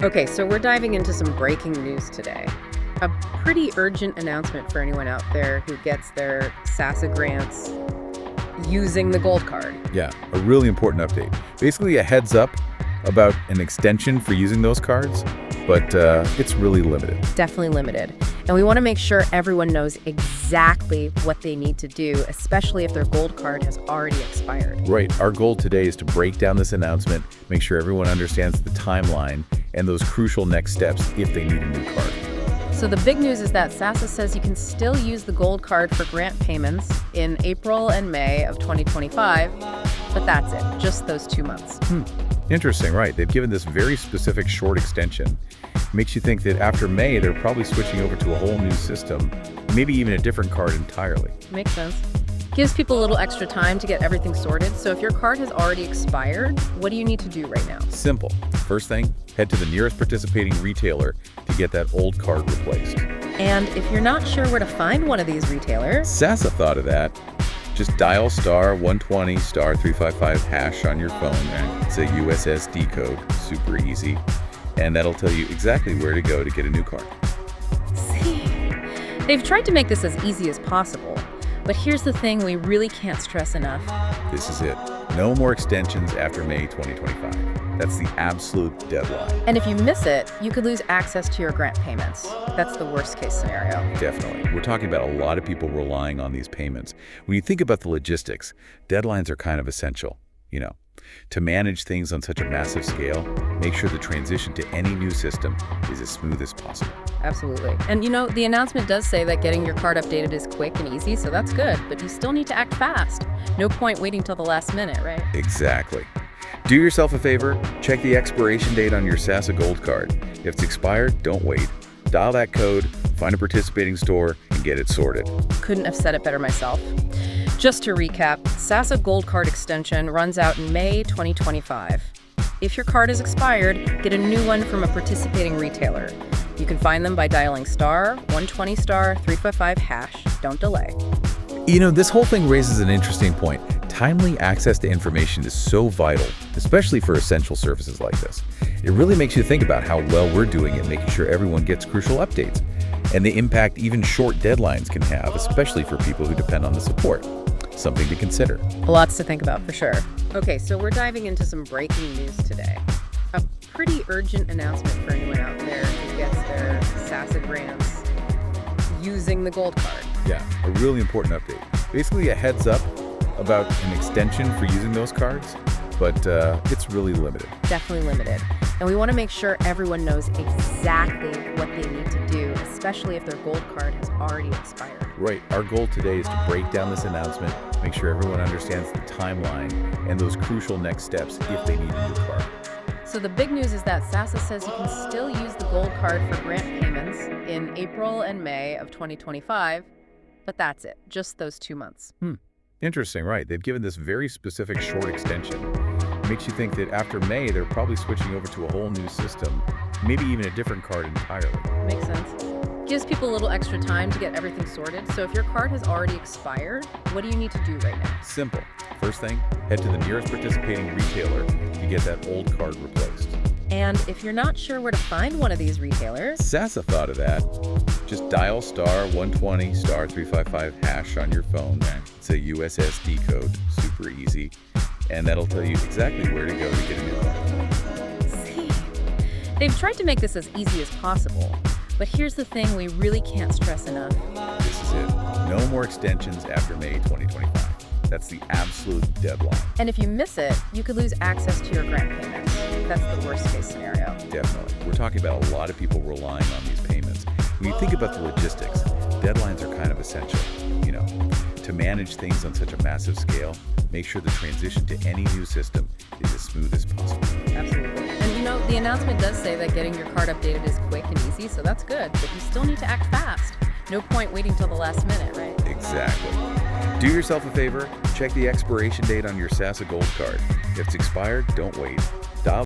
Okay, so we're diving into some breaking news today. A pretty urgent announcement for anyone out there who gets their SASSA grants using the gold card. Yeah, a really important update. Basically a heads up about an extension for using those cards, but it's really limited. Definitely limited. And we want to make sure everyone knows exactly what they need to do, especially if their gold card has already expired. Right, our goal today is to break down this announcement, make sure everyone understands the timeline and those crucial next steps if they need a new card. So the big news is that SASSA says you can still use the gold card for grant payments in April and May of 2025, but that's it, just those 2 months. Interesting, right? They've given this very specific short extension. Makes you think that after May, they're probably switching over to a whole new system, maybe even a different card entirely. Makes sense. Gives people a little extra time to get everything sorted. So if your card has already expired, what do you need to do right now? Simple. First thing, head to the nearest participating retailer to get that old card replaced. And if you're not sure where to find one of these retailers, SASSA thought of that. Just dial *120 *355 hash on your phone. It's a USSD code, super easy. And that'll tell you exactly where to go to get a new card. see, they've tried to make this as easy as possible. But here's the thing we really can't stress enough. This is it. No more extensions after May 2025. That's the absolute deadline. And if you miss it, you could lose access to your grant payments. That's the worst case scenario. Definitely. We're talking about a lot of people relying on these payments. When you think about the logistics, deadlines are kind of essential. To manage things on such a massive scale, make sure the transition to any new system is as smooth as possible. Absolutely. And the announcement does say that getting your card updated is quick and easy, so that's good, but you still need to act fast. No point waiting till the last minute, right? Exactly. Do yourself a favor, check the expiration date on your SASSA Gold card. If it's expired, don't wait. Dial that code, find a participating store, and get it sorted. Couldn't have said it better myself. Just to recap, SASSA Gold Card extension runs out in May 2025. If your card is expired, get a new one from a participating retailer. You can find them by dialing *120 *355 hash. Don't delay. This whole thing raises an interesting point. Timely access to information is so vital, especially for essential services like this. It really makes you think about how well we're doing at making sure everyone gets crucial updates, and the impact even short deadlines can have, especially for people who depend on the support. Something to consider. Lots to think about, for sure. Okay, so we're diving into some breaking news today. A pretty urgent announcement for anyone out there who gets their SASSA grants using the gold card. Yeah, a really important update. Basically a heads up about an extension for using those cards, but it's really limited. Definitely limited. And we want to make sure everyone knows exactly what they need to do, especially if their gold card has already expired. Right. Our goal today is to break down this announcement, make sure everyone understands the timeline and those crucial next steps if they need a new card. So the big news is that SASSA says you can still use the gold card for grant payments in April and May of 2025, but that's it, just those 2 months. Interesting, right? They've given this very specific short extension. Makes you think that after May, they're probably switching over to a whole new system, maybe even a different card entirely. Makes sense. Gives people a little extra time to get everything sorted. So if your card has already expired, what do you need to do right now? Simple. First thing, head to the nearest participating retailer to get that old card replaced. And if you're not sure where to find one of these retailers, SASSA thought of that. Just dial *120 *355 hash on your phone. It's a USSD code, super easy. And that'll tell you exactly where to go to get a new card. see, they've tried to make this as easy as possible. But here's the thing we really can't stress enough. This is it. No more extensions after May 2025. That's the absolute deadline. And if you miss it, you could lose access to your grant payments. That's the worst case scenario. Definitely. We're talking about a lot of people relying on these payments. When you think about the logistics, deadlines are kind of essential. To manage things on such a massive scale, make sure the transition to any new system is as smooth as possible. Absolutely. And the announcement does say that getting your card updated is quick and easy, so that's good. But you still need to act fast. No point waiting till the last minute, right? Exactly. Do yourself a favor, check the expiration date on your SASSA Gold card. If it's expired, don't wait. Dial